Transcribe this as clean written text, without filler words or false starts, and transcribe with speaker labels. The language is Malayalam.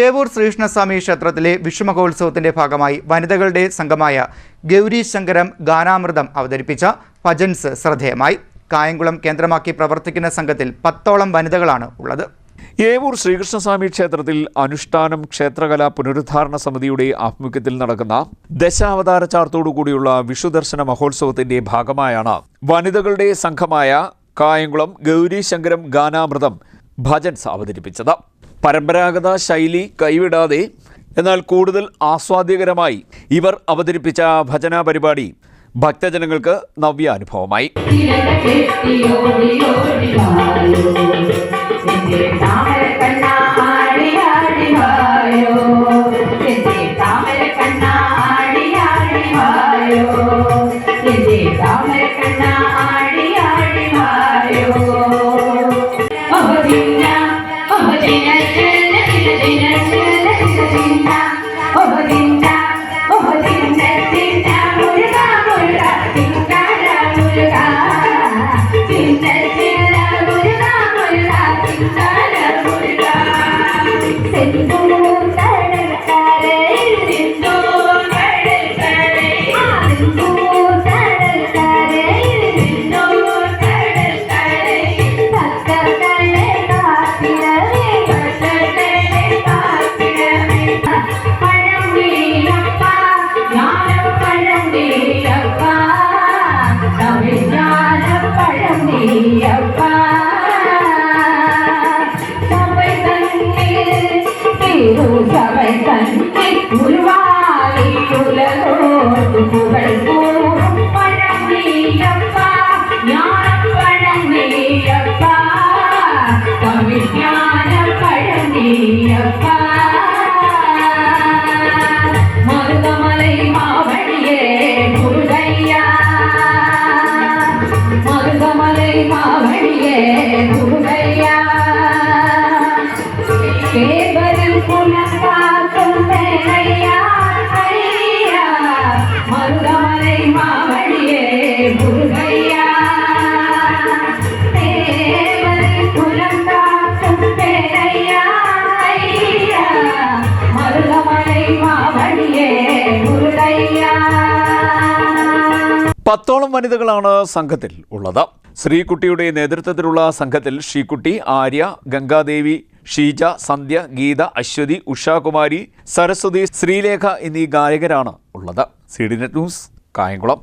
Speaker 1: ഏവൂർ ശ്രീകൃഷ്ണസ്വാമി ക്ഷേത്രത്തിലെ വിഷുമഹോത്സവത്തിന്റെ ഭാഗമായി വനിതകളുടെ സംഘമായ ഗൗരി ശങ്കരം ഗാനാമൃതം അവതരിപ്പിച്ച ഭജൻസ് ശ്രദ്ധേയമായി. കായംകുളം കേന്ദ്രമാക്കി പ്രവർത്തിക്കുന്ന സംഘത്തിൽ 10ഓളം വനിതകളാണ് ഉള്ളത്.
Speaker 2: ഏവൂർ ശ്രീകൃഷ്ണസ്വാമി ക്ഷേത്രത്തിൽ അനുഷ്ഠാനം ക്ഷേത്രകലാ പുനരുദ്ധാരണ സമിതിയുടെ ആഭിമുഖ്യത്തിൽ നടക്കുന്ന ദശാവതാര ചാർത്തോടുകൂടിയുള്ള വിഷുദർശന മഹോത്സവത്തിന്റെ ഭാഗമായാണ് വനിതകളുടെ സംഘമായ കായംകുളം ഗൗരി ശങ്കരം ഗാനാമൃതം ഭജൻസ് അവതരിപ്പിച്ചത്. പരമ്പരാഗത ശൈലി കൈവിടാതെ എന്നാൽ കൂടുതൽ ആസ്വാദ്യകരമായി ഇവർ അവതരിപ്പിച്ച ഭജന പരിപാടി ഭക്തജനങ്ങൾക്ക് നവ്യാനുഭവമായി. പത്തോളം വനിതകളാണ് സംഘത്തിൽ ഉള്ളത്. ശ്രീകുട്ടിയുടെ നേതൃത്വത്തിലുള്ള സംഘത്തിൽ ശ്രീകുട്ടി, ആര്യ, ഗംഗാദേവി, ഷീജ, സന്ധ്യ, ഗീത, അശ്വതി, ഉഷാകുമാരി, സരസ്വതി, ശ്രീലേഖ എന്നീ ഗായകരാണ് ഉള്ളത്. CDNet news, Kayamkulam.